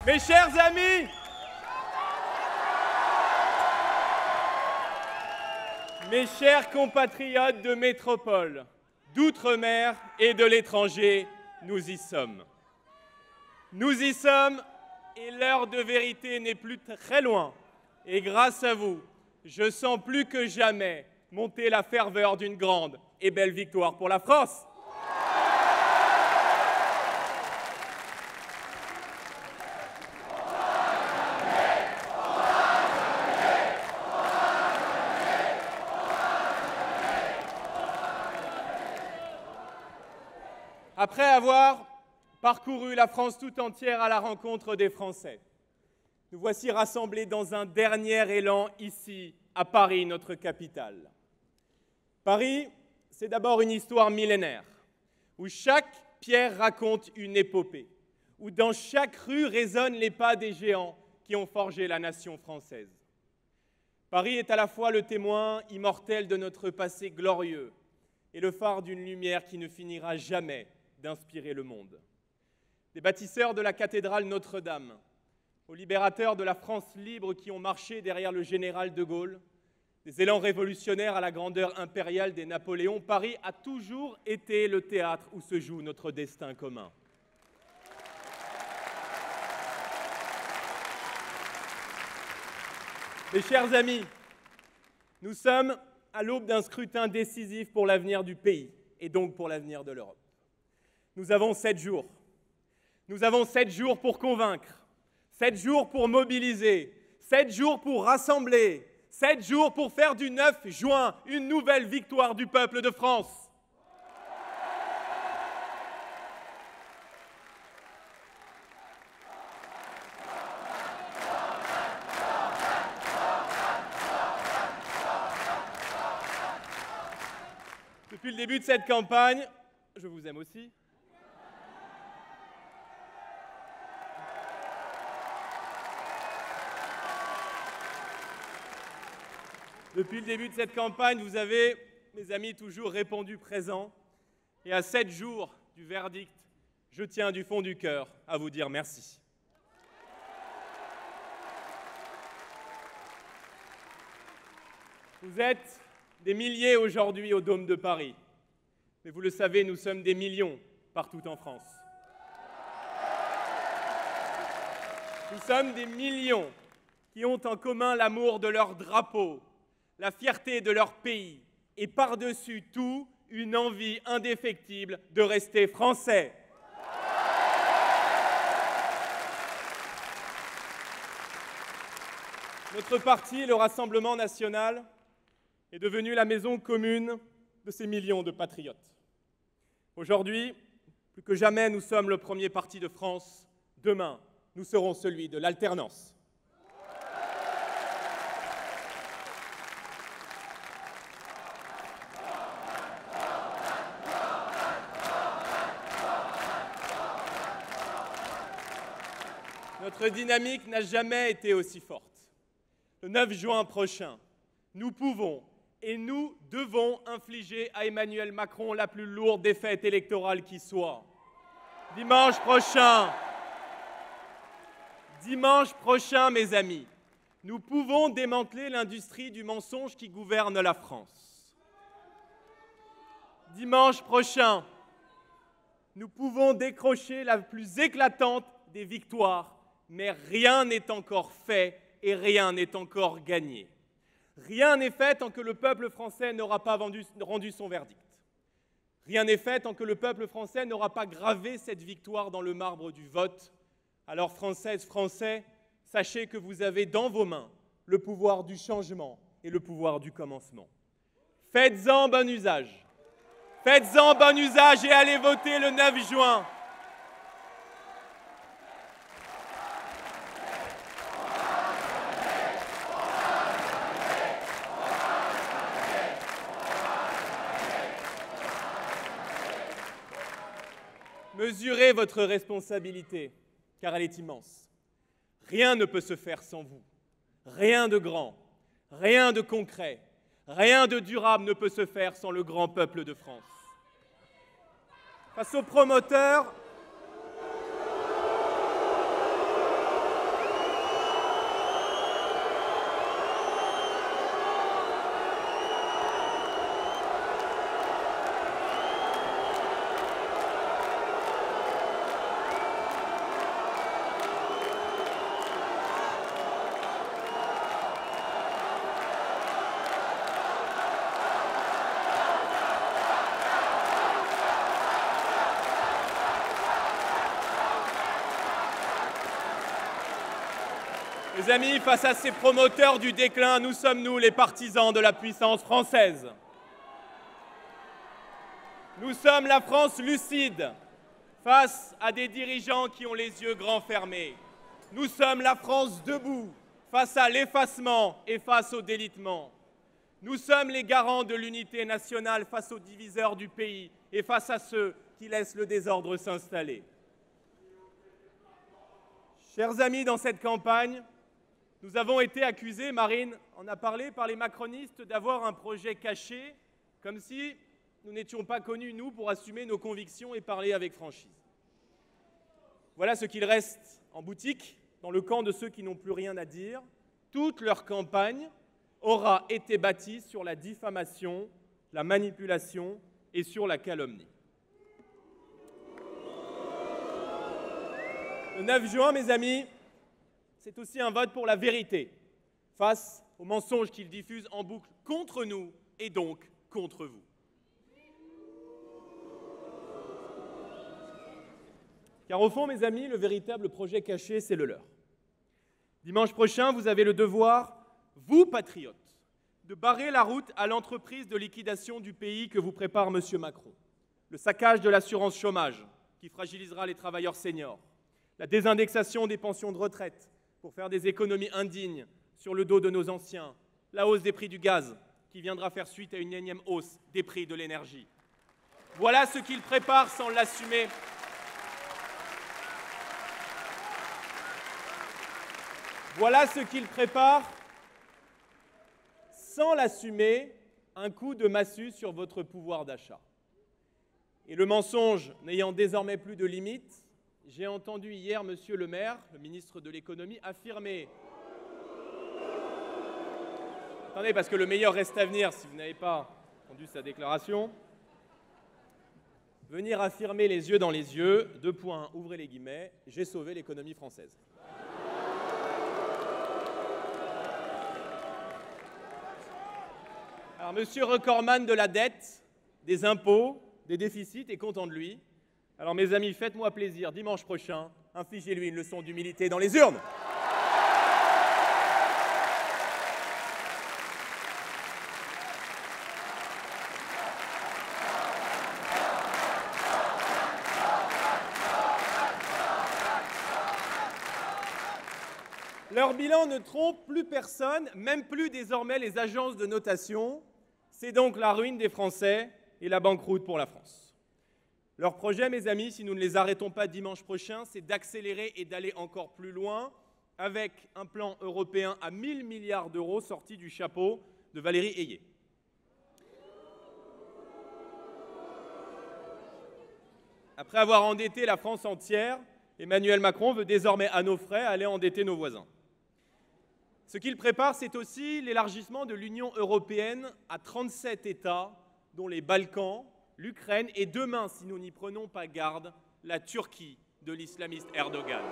Mes chers amis, mes chers compatriotes de métropole, d'outre-mer et de l'étranger, nous y sommes. Nous y sommes et l'heure de vérité n'est plus très loin. Et grâce à vous, je sens plus que jamais monter la ferveur d'une grande et belle victoire pour la France. Après avoir parcouru la France tout entière à la rencontre des Français, nous voici rassemblés dans un dernier élan ici, à Paris, notre capitale. Paris, c'est d'abord une histoire millénaire, où chaque pierre raconte une épopée, où dans chaque rue résonnent les pas des géants qui ont forgé la nation française. Paris est à la fois le témoin immortel de notre passé glorieux et le phare d'une lumière qui ne finira jamais d'inspirer le monde. Des bâtisseurs de la cathédrale Notre-Dame, aux libérateurs de la France libre qui ont marché derrière le général de Gaulle, des élans révolutionnaires à la grandeur impériale des Napoléons, Paris a toujours été le théâtre où se joue notre destin commun. Mes chers amis, nous sommes à l'aube d'un scrutin décisif pour l'avenir du pays et donc pour l'avenir de l'Europe. Nous avons 7 jours. Nous avons 7 jours pour convaincre, 7 jours pour mobiliser, 7 jours pour rassembler, 7 jours pour faire du 9 juin une nouvelle victoire du peuple de France. Depuis le début de cette campagne, je vous aime aussi. Depuis le début de cette campagne, vous avez, mes amis, toujours répondu présent. Et à 7 jours du verdict, je tiens du fond du cœur à vous dire merci. Vous êtes des milliers aujourd'hui au Dôme de Paris. Mais vous le savez, nous sommes des millions partout en France. Nous sommes des millions qui ont en commun l'amour de leur drapeau, la fierté de leur pays et par-dessus tout, une envie indéfectible de rester français. Notre parti, le Rassemblement national, est devenu la maison commune de ces millions de patriotes. Aujourd'hui, plus que jamais, nous sommes le premier parti de France. Demain, nous serons celui de l'alternance. Notre dynamique n'a jamais été aussi forte. Le 9 juin prochain, nous pouvons et nous devons infliger à Emmanuel Macron la plus lourde défaite électorale qui soit. Dimanche prochain, mes amis, nous pouvons démanteler l'industrie du mensonge qui gouverne la France. Dimanche prochain, nous pouvons décrocher la plus éclatante des victoires. Mais rien n'est encore fait et rien n'est encore gagné. Rien n'est fait tant que le peuple français n'aura pas rendu son verdict. Rien n'est fait tant que le peuple français n'aura pas gravé cette victoire dans le marbre du vote. Alors, Françaises, Français, sachez que vous avez dans vos mains le pouvoir du changement et le pouvoir du commencement. Faites-en bon usage. Faites-en bon usage et allez voter le 9 juin. Mesurez votre responsabilité, car elle est immense. Rien ne peut se faire sans vous. Rien de grand, rien de concret, rien de durable ne peut se faire sans le grand peuple de France. Face aux promoteurs, Mes amis, face à ces promoteurs du déclin, nous sommes, nous, les partisans de la puissance française. Nous sommes la France lucide, face à des dirigeants qui ont les yeux grands fermés. Nous sommes la France debout, face à l'effacement et face au délitement. Nous sommes les garants de l'unité nationale face aux diviseurs du pays et face à ceux qui laissent le désordre s'installer. Chers amis, dans cette campagne, nous avons été accusés, Marine en a parlé, par les macronistes d'avoir un projet caché, comme si nous n'étions pas connus, nous, pour assumer nos convictions et parler avec franchise. Voilà ce qu'il reste en boutique, dans le camp de ceux qui n'ont plus rien à dire. Toute leur campagne aura été bâtie sur la diffamation, la manipulation et sur la calomnie. Le 9 juin, mes amis, c'est aussi un vote pour la vérité, face aux mensonges qu'ils diffusent en boucle contre nous et donc contre vous. Car au fond, mes amis, le véritable projet caché, c'est le leur. Dimanche prochain, vous avez le devoir, vous patriotes, de barrer la route à l'entreprise de liquidation du pays que vous prépare M. Macron. Le saccage de l'assurance chômage, qui fragilisera les travailleurs seniors. La désindexation des pensions de retraite, pour faire des économies indignes sur le dos de nos anciens. La hausse des prix du gaz, qui viendra faire suite à une énième hausse des prix de l'énergie. Voilà ce qu'ils préparent sans l'assumer. Voilà ce qu'ils préparent sans l'assumer, un coup de massue sur votre pouvoir d'achat. Et le mensonge n'ayant désormais plus de limites, j'ai entendu hier M. Le Maire, le ministre de l'économie, affirmer... Attendez, parce que le meilleur reste à venir si vous n'avez pas entendu sa déclaration. Venir affirmer les yeux dans les yeux, deux points, ouvrez les guillemets, j'ai sauvé l'économie française. Alors, monsieur recordman de la dette, des impôts, des déficits est content de lui. Alors, mes amis, faites-moi plaisir, dimanche prochain, infligez-lui une leçon d'humilité dans les urnes. Leur bilan ne trompe plus personne, même plus désormais les agences de notation. C'est donc la ruine des Français et la banqueroute pour la France. Leur projet, mes amis, si nous ne les arrêtons pas dimanche prochain, c'est d'accélérer et d'aller encore plus loin avec un plan européen à 1 000 milliards d'euros sorti du chapeau de Valérie Ayé. Après avoir endetté la France entière, Emmanuel Macron veut désormais à nos frais aller endetter nos voisins. Ce qu'il prépare, c'est aussi l'élargissement de l'Union européenne à 37 États, dont les Balkans, l'Ukraine et demain, si nous n'y prenons pas garde, la Turquie de l'islamiste Erdogan.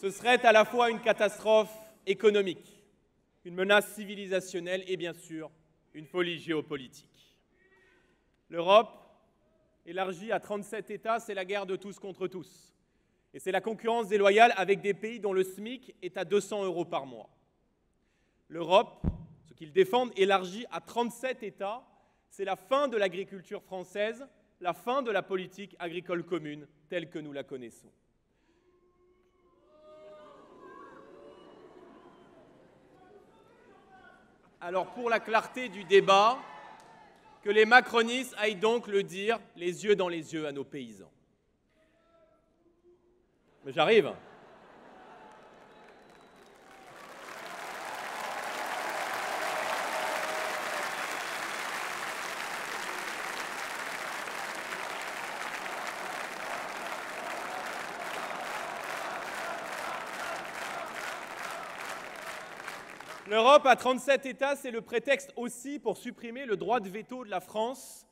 Ce serait à la fois une catastrophe économique, une menace civilisationnelle et bien sûr une folie géopolitique. L'Europe, élargie à 37 États, c'est la guerre de tous contre tous. Et c'est la concurrence déloyale avec des pays dont le SMIC est à 200 € par mois. L'Europe, ce qu'ils défendent, élargie à 37 États, c'est la fin de l'agriculture française, la fin de la politique agricole commune telle que nous la connaissons. Alors pour la clarté du débat, que les macronistes aillent donc le dire les yeux dans les yeux à nos paysans. Mais j'arrive. L'Europe à 37 États, c'est le prétexte aussi pour supprimer le droit de veto de la France.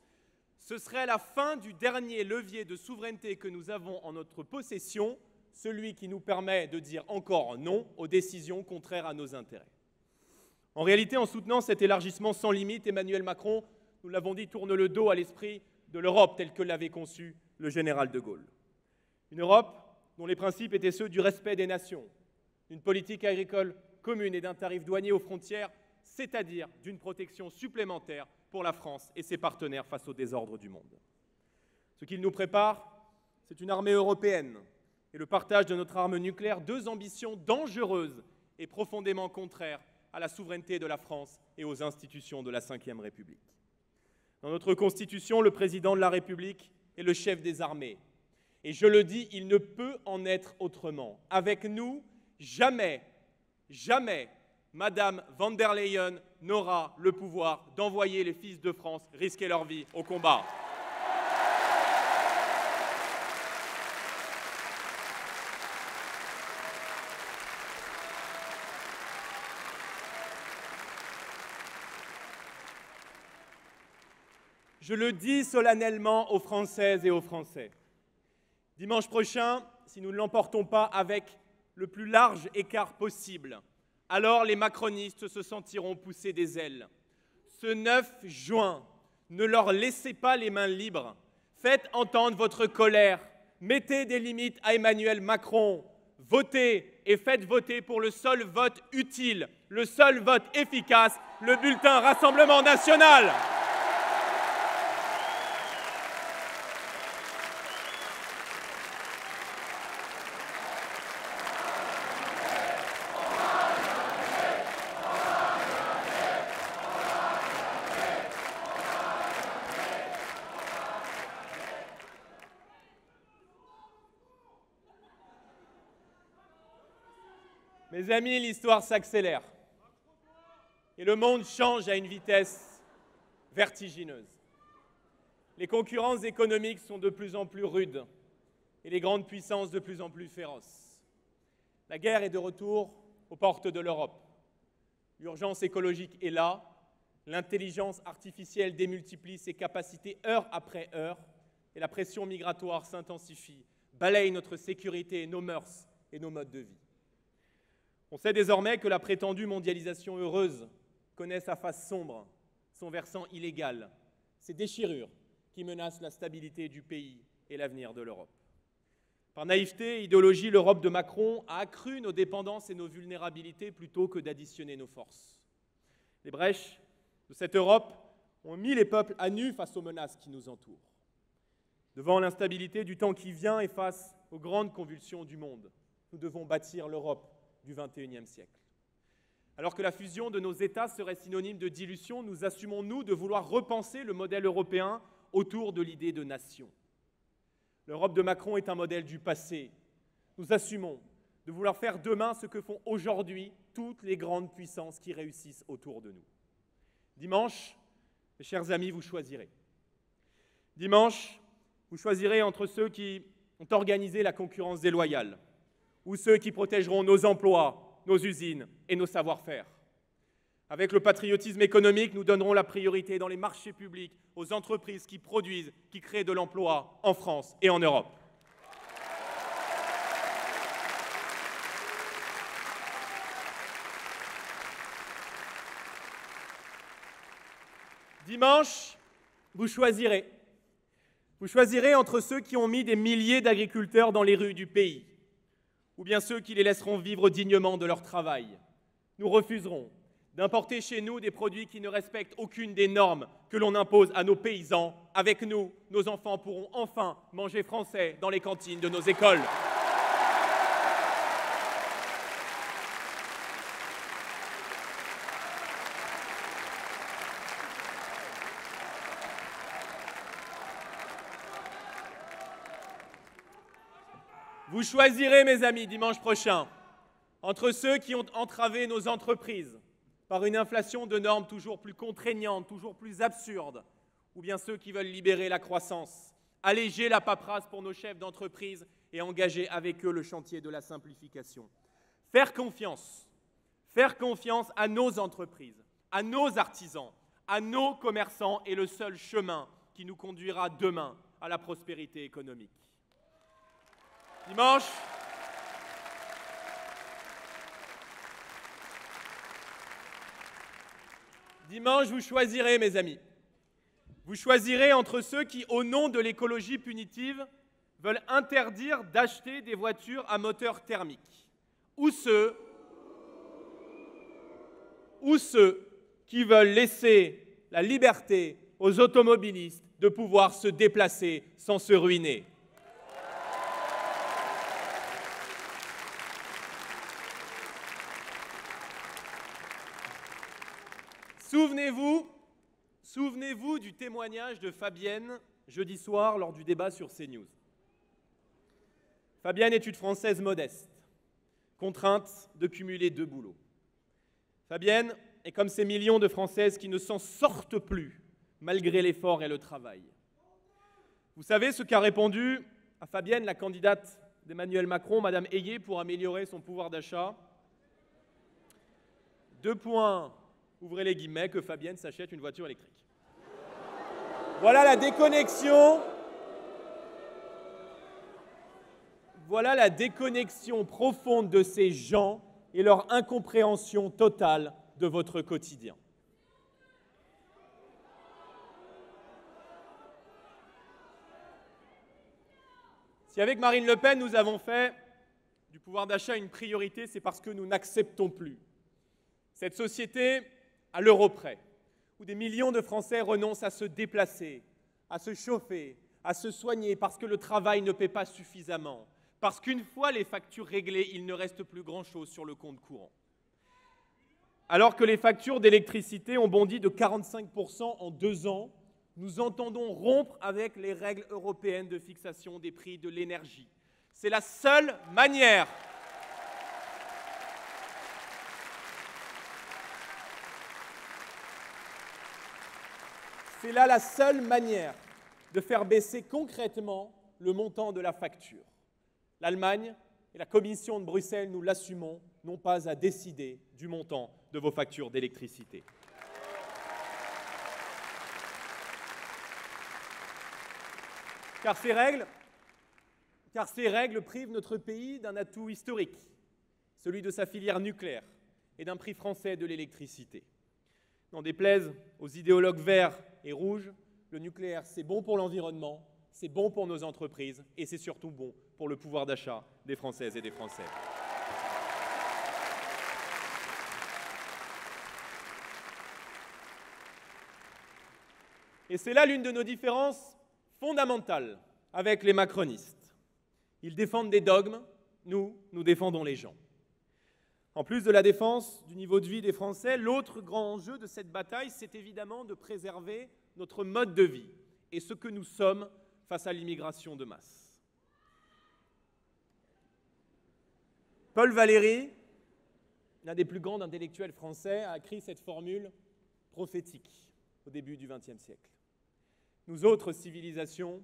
Ce serait la fin du dernier levier de souveraineté que nous avons en notre possession, celui qui nous permet de dire encore non aux décisions contraires à nos intérêts. En réalité, en soutenant cet élargissement sans limite, Emmanuel Macron, nous l'avons dit, tourne le dos à l'esprit de l'Europe tel que l'avait conçu le général de Gaulle. Une Europe dont les principes étaient ceux du respect des nations, d'une politique agricole commune et d'un tarif douanier aux frontières, c'est-à-dire d'une protection supplémentaire pour la France et ses partenaires face au désordre du monde. Ce qu'il nous prépare, c'est une armée européenne et le partage de notre arme nucléaire, deux ambitions dangereuses et profondément contraires à la souveraineté de la France et aux institutions de la Ve République. Dans notre Constitution, le président de la République est le chef des armées. Et je le dis, il ne peut en être autrement. Avec nous, jamais, jamais, Madame von der Leyen n'aura le pouvoir d'envoyer les fils de France risquer leur vie au combat. Je le dis solennellement aux Françaises et aux Français. Dimanche prochain, si nous ne l'emportons pas avec le plus large écart possible, alors les macronistes se sentiront pousser des ailes. Ce 9 juin, ne leur laissez pas les mains libres. Faites entendre votre colère. Mettez des limites à Emmanuel Macron. Votez et faites voter pour le seul vote utile, le seul vote efficace, le bulletin Rassemblement national. Mes amis, l'histoire s'accélère et le monde change à une vitesse vertigineuse. Les concurrences économiques sont de plus en plus rudes et les grandes puissances de plus en plus féroces. La guerre est de retour aux portes de l'Europe. L'urgence écologique est là, l'intelligence artificielle démultiplie ses capacités heure après heure et la pression migratoire s'intensifie, balaye notre sécurité, nos mœurs et nos modes de vie. On sait désormais que la prétendue mondialisation heureuse connaît sa face sombre, son versant illégal, ces déchirures qui menacent la stabilité du pays et l'avenir de l'Europe. Par naïveté et idéologie, l'Europe de Macron a accru nos dépendances et nos vulnérabilités plutôt que d'additionner nos forces. Les brèches de cette Europe ont mis les peuples à nu face aux menaces qui nous entourent. Devant l'instabilité du temps qui vient et face aux grandes convulsions du monde, nous devons bâtir l'Europe du XXIe siècle. Alors que la fusion de nos États serait synonyme de dilution, nous assumons, nous, de vouloir repenser le modèle européen autour de l'idée de nation. L'Europe de Macron est un modèle du passé. Nous assumons de vouloir faire demain ce que font aujourd'hui toutes les grandes puissances qui réussissent autour de nous. Dimanche, mes chers amis, vous choisirez. Dimanche, vous choisirez entre ceux qui ont organisé la concurrence déloyale ou ceux qui protégeront nos emplois, nos usines et nos savoir-faire. Avec le patriotisme économique, nous donnerons la priorité dans les marchés publics aux entreprises qui produisent, qui créent de l'emploi en France et en Europe. Dimanche, vous choisirez. Vous choisirez entre ceux qui ont mis des milliers d'agriculteurs dans les rues du pays, ou bien ceux qui les laisseront vivre dignement de leur travail. Nous refuserons d'importer chez nous des produits qui ne respectent aucune des normes que l'on impose à nos paysans. Avec nous, nos enfants pourront enfin manger français dans les cantines de nos écoles. Vous choisirez, mes amis, dimanche prochain, entre ceux qui ont entravé nos entreprises par une inflation de normes toujours plus contraignantes, toujours plus absurdes, ou bien ceux qui veulent libérer la croissance, alléger la paperasse pour nos chefs d'entreprise et engager avec eux le chantier de la simplification. Faire confiance à nos entreprises, à nos artisans, à nos commerçants est le seul chemin qui nous conduira demain à la prospérité économique. Dimanche, vous choisirez, mes amis. Vous choisirez entre ceux qui, au nom de l'écologie punitive, veulent interdire d'acheter des voitures à moteur thermique, ou ceux qui veulent laisser la liberté aux automobilistes de pouvoir se déplacer sans se ruiner. Souvenez-vous du témoignage de Fabienne jeudi soir lors du débat sur CNews. Fabienne est une Française modeste, contrainte de cumuler 2 boulots. Fabienne est comme ces millions de Françaises qui ne s'en sortent plus malgré l'effort et le travail. Vous savez ce qu'a répondu à Fabienne la candidate d'Emmanuel Macron, Madame Hayé, pour améliorer son pouvoir d'achat ? 2 points, ouvrez les guillemets, que Fabienne s'achète une voiture électrique. Voilà la déconnexion profonde de ces gens et leur incompréhension totale de votre quotidien. Si avec Marine Le Pen, nous avons fait du pouvoir d'achat une priorité, c'est parce que nous n'acceptons plus cette société à l'euro près, où des millions de Français renoncent à se déplacer, à se chauffer, à se soigner, parce que le travail ne paie pas suffisamment, parce qu'une fois les factures réglées, il ne reste plus grand-chose sur le compte courant. Alors que les factures d'électricité ont bondi de 45% en 2 ans, nous entendons rompre avec les règles européennes de fixation des prix de l'énergie. C'est la seule manière C'est là la seule manière de faire baisser concrètement le montant de la facture. L'Allemagne et la Commission de Bruxelles, nous l'assumons, n'ont pas à décider du montant de vos factures d'électricité. Car ces règles privent notre pays d'un atout historique, celui de sa filière nucléaire et d'un prix français de l'électricité. N'en déplaise aux idéologues verts et rouges, le nucléaire, c'est bon pour l'environnement, c'est bon pour nos entreprises et c'est surtout bon pour le pouvoir d'achat des Françaises et des Français. Et c'est là l'une de nos différences fondamentales avec les macronistes. Ils défendent des dogmes, nous défendons les gens. En plus de la défense du niveau de vie des Français, l'autre grand enjeu de cette bataille, c'est évidemment de préserver notre mode de vie et ce que nous sommes face à l'immigration de masse. Paul Valéry, l'un des plus grands intellectuels français, a écrit cette formule prophétique au début du XXe siècle. Nous autres civilisations,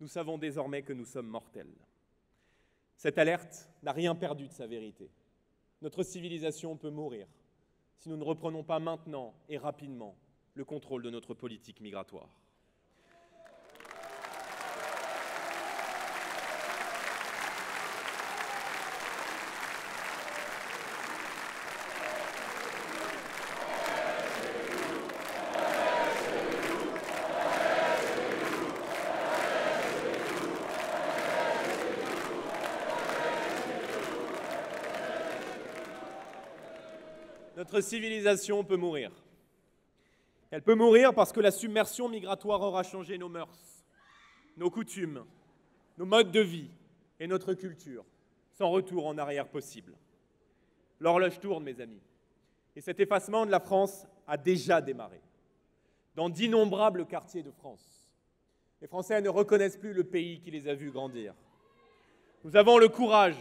nous savons désormais que nous sommes mortels. Cette alerte n'a rien perdu de sa vérité. Notre civilisation peut mourir si nous ne reprenons pas maintenant et rapidement le contrôle de notre politique migratoire. Notre civilisation peut mourir. Elle peut mourir parce que la submersion migratoire aura changé nos mœurs, nos coutumes, nos modes de vie et notre culture, sans retour en arrière possible. L'horloge tourne, mes amis, et cet effacement de la France a déjà démarré. Dans d'innombrables quartiers de France, les Français ne reconnaissent plus le pays qui les a vus grandir. Nous avons le courage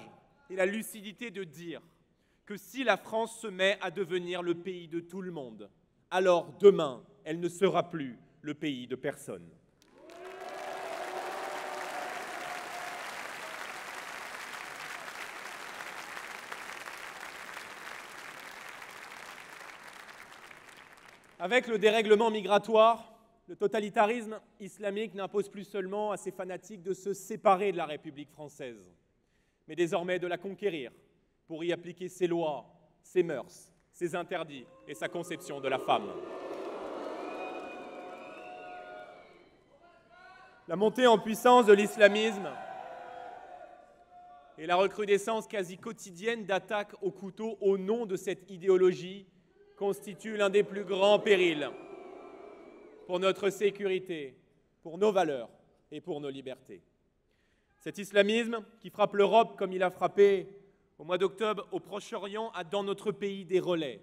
et la lucidité de dire que si la France se met à devenir le pays de tout le monde, alors demain, elle ne sera plus le pays de personne. Avec le dérèglement migratoire, le totalitarisme islamique n'impose plus seulement à ses fanatiques de se séparer de la République française, mais désormais de la conquérir, pour y appliquer ses lois, ses mœurs, ses interdits et sa conception de la femme. La montée en puissance de l'islamisme et la recrudescence quasi quotidienne d'attaques au couteau au nom de cette idéologie constitue l'un des plus grands périls pour notre sécurité, pour nos valeurs et pour nos libertés. Cet islamisme qui frappe l'Europe comme il a frappé au mois d'octobre au Proche-Orient a dans notre pays des relais,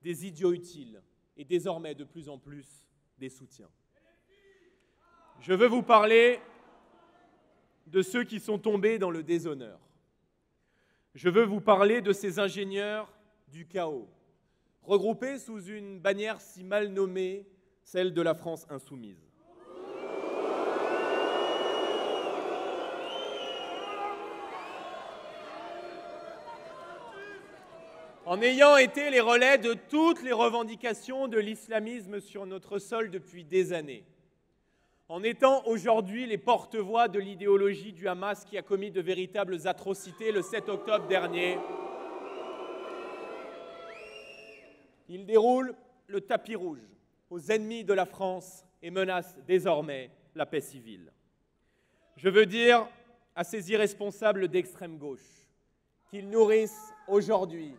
des idiots utiles et désormais de plus en plus des soutiens. Je veux vous parler de ceux qui sont tombés dans le déshonneur. Je veux vous parler de ces ingénieurs du chaos, regroupés sous une bannière si mal nommée, celle de la France insoumise. En ayant été les relais de toutes les revendications de l'islamisme sur notre sol depuis des années, en étant aujourd'hui les porte-voix de l'idéologie du Hamas qui a commis de véritables atrocités le 7 octobre dernier, ils déroulent le tapis rouge aux ennemis de la France et menacent désormais la paix civile. Je veux dire à ces irresponsables d'extrême gauche qu'ils nourrissent aujourd'hui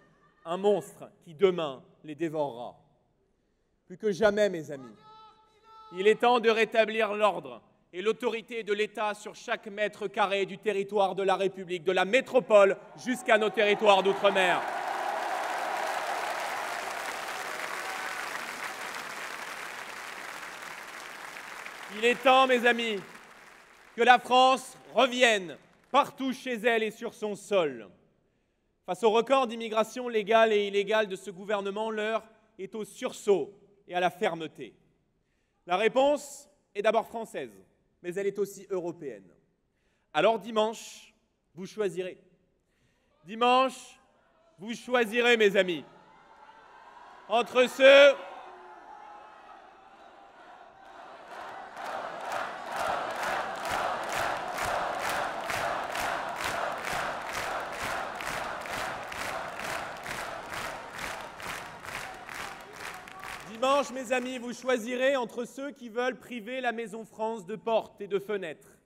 un monstre qui demain les dévorera. Plus que jamais, mes amis, il est temps de rétablir l'ordre et l'autorité de l'État sur chaque mètre carré du territoire de la République, de la métropole jusqu'à nos territoires d'outre-mer. Il est temps, mes amis, que la France revienne partout chez elle et sur son sol. Face au record d'immigration légale et illégale de ce gouvernement, l'heure est au sursaut et à la fermeté. La réponse est d'abord française, mais elle est aussi européenne. Alors dimanche, vous choisirez. Dimanche, vous choisirez, mes amis, entre ceux Dimanche, mes amis, vous choisirez entre ceux qui veulent priver la Maison France de portes et de fenêtres,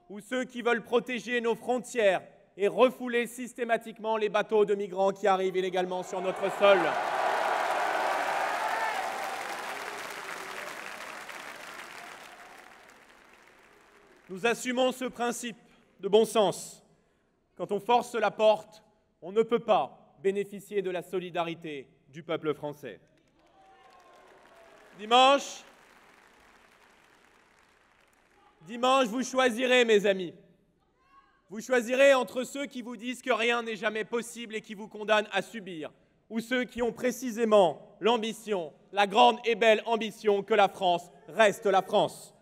ou ceux qui veulent protéger nos frontières et refouler systématiquement les bateaux de migrants qui arrivent illégalement sur notre sol. Nous assumons ce principe de bon sens. Quand on force la porte, on ne peut pas bénéficier de la solidarité du peuple français. Dimanche, vous choisirez, mes amis. Vous choisirez entre ceux qui vous disent que rien n'est jamais possible et qui vous condamnent à subir, ou ceux qui ont précisément l'ambition, la grande et belle ambition que la France reste la France.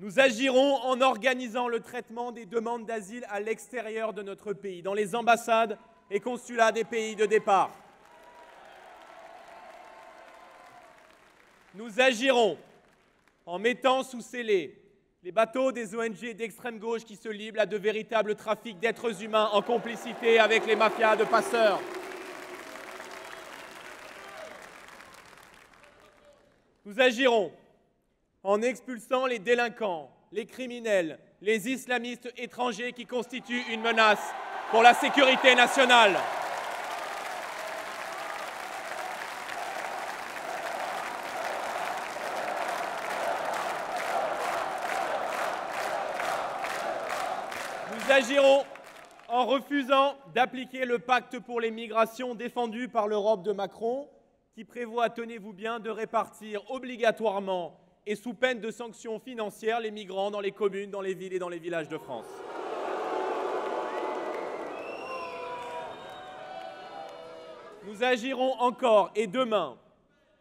Nous agirons en organisant le traitement des demandes d'asile à l'extérieur de notre pays, dans les ambassades et consulats des pays de départ. Nous agirons en mettant sous scellés les bateaux des ONG d'extrême gauche qui se livrent à de véritables trafics d'êtres humains en complicité avec les mafias de passeurs. Nous agirons en expulsant les délinquants, les criminels, les islamistes étrangers qui constituent une menace pour la sécurité nationale. Nous agirons en refusant d'appliquer le pacte pour les migrations défendu par l'Europe de Macron, qui prévoit, tenez-vous bien, de répartir obligatoirement et sous peine de sanctions financières les migrants dans les communes, dans les villes et dans les villages de France. Nous agirons encore et demain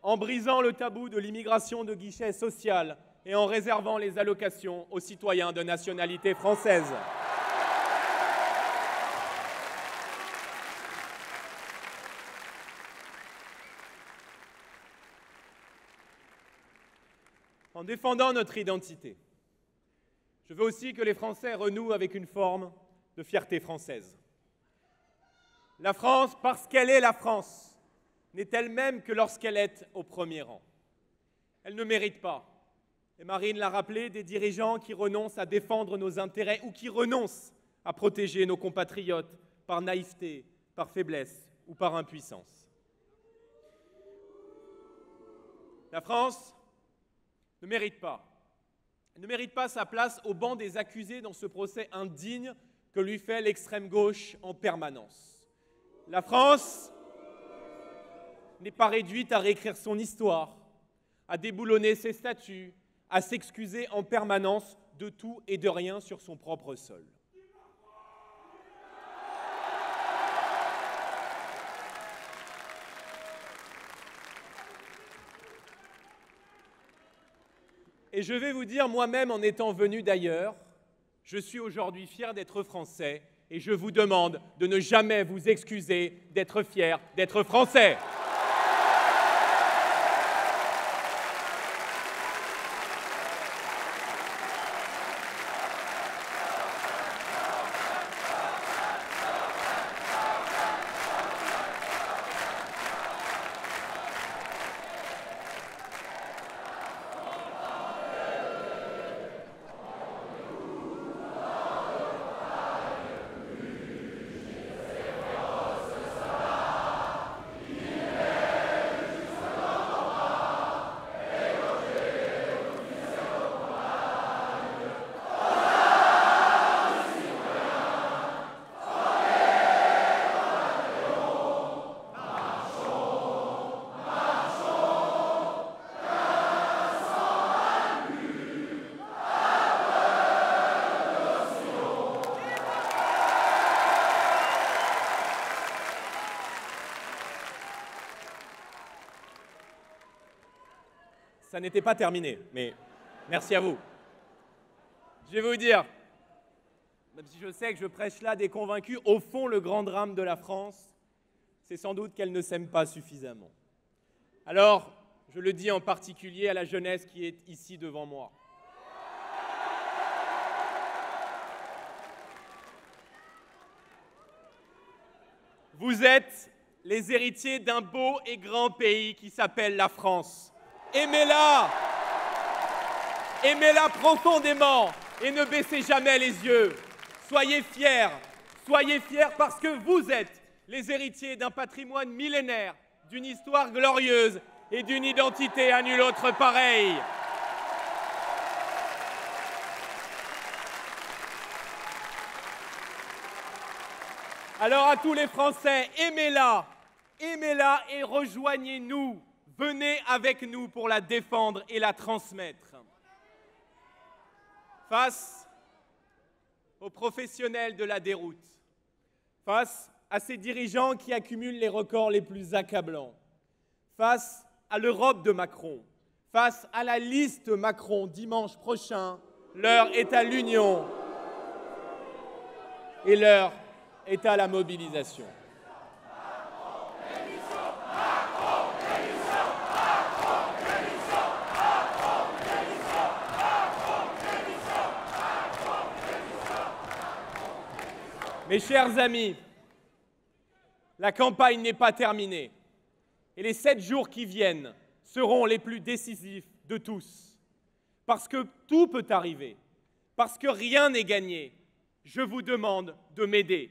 en brisant le tabou de l'immigration de guichet social et en réservant les allocations aux citoyens de nationalité française. En défendant notre identité, Je veux aussi que les Français renouent avec une forme de fierté française. La France, parce qu'elle est la France, n'est elle-même que lorsqu'elle est au premier rang. Elle ne mérite pas, et Marine l'a rappelé, des dirigeants qui renoncent à défendre nos intérêts ou qui renoncent à protéger nos compatriotes par naïveté, par faiblesse ou par impuissance. La France ne mérite pas. Elle ne mérite pas sa place au banc des accusés dans ce procès indigne que lui fait l'extrême gauche en permanence. La France n'est pas réduite à réécrire son histoire, à déboulonner ses statuts, à s'excuser en permanence de tout et de rien sur son propre sol. Et je vais vous dire, moi-même, en étant venu d'ailleurs, je suis aujourd'hui fier d'être français et je vous demande de ne jamais vous excuser d'être fier d'être français. Ça n'était pas terminé, mais merci à vous. Je vais vous dire, même si je sais que je prêche là des convaincus, au fond, le grand drame de la France, c'est sans doute qu'elle ne s'aime pas suffisamment. Alors, je le dis en particulier à la jeunesse qui est ici devant moi. Vous êtes les héritiers d'un beau et grand pays qui s'appelle la France. Aimez-la! Aimez-la profondément et ne baissez jamais les yeux. Soyez fiers parce que vous êtes les héritiers d'un patrimoine millénaire, d'une histoire glorieuse et d'une identité à nulle autre pareille. Alors à tous les Français, aimez-la et rejoignez-nous. Venez avec nous pour la défendre et la transmettre. Face aux professionnels de la déroute, face à ces dirigeants qui accumulent les records les plus accablants, face à l'Europe de Macron, face à la liste Macron dimanche prochain, l'heure est à l'union et l'heure est à la mobilisation. Mes chers amis, la campagne n'est pas terminée et les 7 jours qui viennent seront les plus décisifs de tous. Parce que tout peut arriver, parce que rien n'est gagné, je vous demande de m'aider.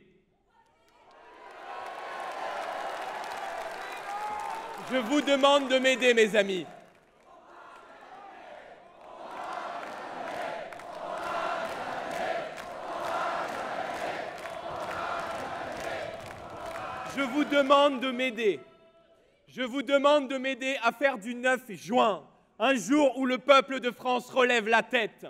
Je vous demande de m'aider, mes amis. Je vous demande de m'aider. Je vous demande de m'aider à faire du 9 juin, un jour où le peuple de France relève la tête.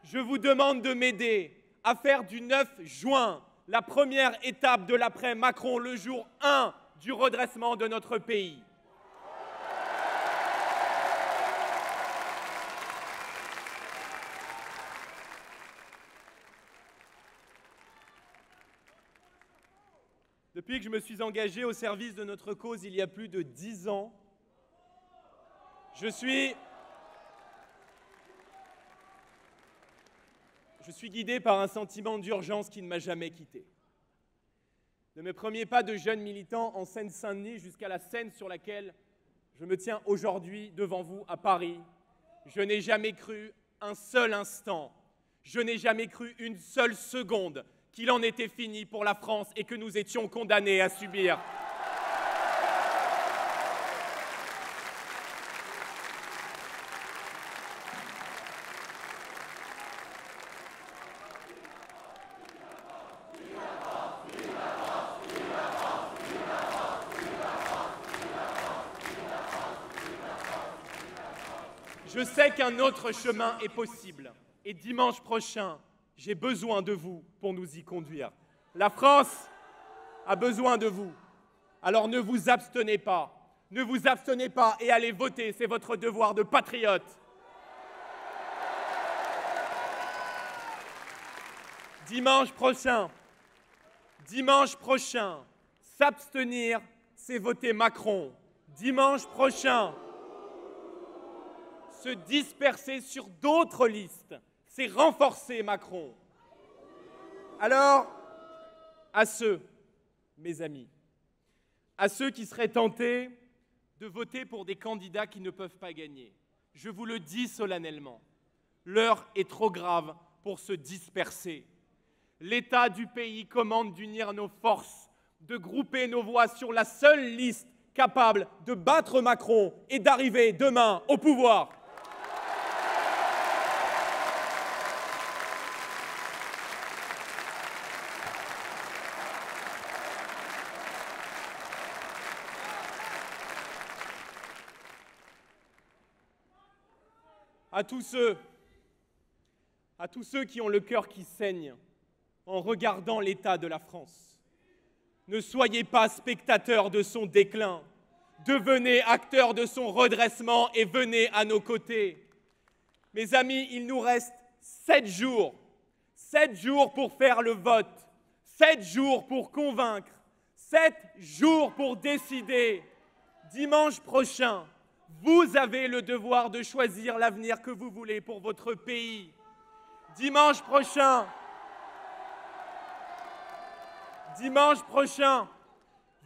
Je vous demande de m'aider à faire du 9 juin la première étape de l'après-Macron, le jour 1 du redressement de notre pays. Depuis que je me suis engagé au service de notre cause il y a plus de 10 ans, je suis je suis guidé par un sentiment d'urgence qui ne m'a jamais quitté. De mes premiers pas de jeune militant en Seine-Saint-Denis jusqu'à la scène sur laquelle je me tiens aujourd'hui devant vous à Paris, je n'ai jamais cru un seul instant, je n'ai jamais cru une seule seconde qu'il en était fini pour la France et que nous étions condamnés à subir. Je sais qu'un autre chemin est possible. Et dimanche prochain, j'ai besoin de vous pour nous y conduire. La France a besoin de vous. Alors ne vous abstenez pas. Ne vous abstenez pas et allez voter. C'est votre devoir de patriote. Dimanche prochain, s'abstenir, c'est voter Macron. Dimanche prochain, se disperser sur d'autres listes, c'est renforcer Macron. Alors, à ceux, mes amis, à ceux qui seraient tentés de voter pour des candidats qui ne peuvent pas gagner, je vous le dis solennellement, l'heure est trop grave pour se disperser. L'État du pays commande d'unir nos forces, de grouper nos voix sur la seule liste capable de battre Macron et d'arriver demain au pouvoir. À tous ceux qui ont le cœur qui saigne en regardant l'état de la France, ne soyez pas spectateurs de son déclin, devenez acteurs de son redressement et venez à nos côtés. Mes amis, il nous reste 7 jours pour faire le vote, 7 jours pour convaincre, 7 jours pour décider. Dimanche prochain, vous avez le devoir de choisir l'avenir que vous voulez pour votre pays. Dimanche prochain,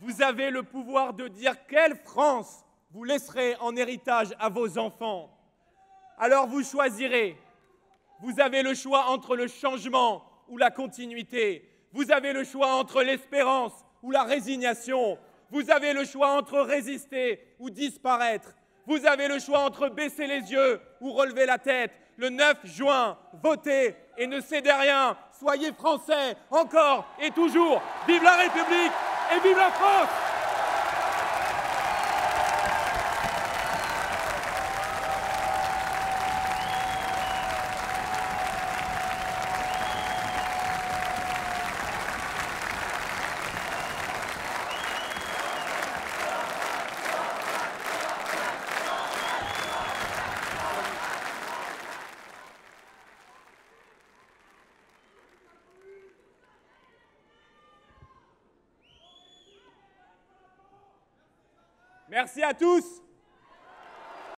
vous avez le pouvoir de dire quelle France vous laisserez en héritage à vos enfants. Alors vous choisirez. Vous avez le choix entre le changement ou la continuité. Vous avez le choix entre l'espérance ou la résignation. Vous avez le choix entre résister ou disparaître. Vous avez le choix entre baisser les yeux ou relever la tête. Le 9 juin, votez et ne cédez rien. Soyez Français, encore et toujours. Vive la République et vive la France! Merci à tous.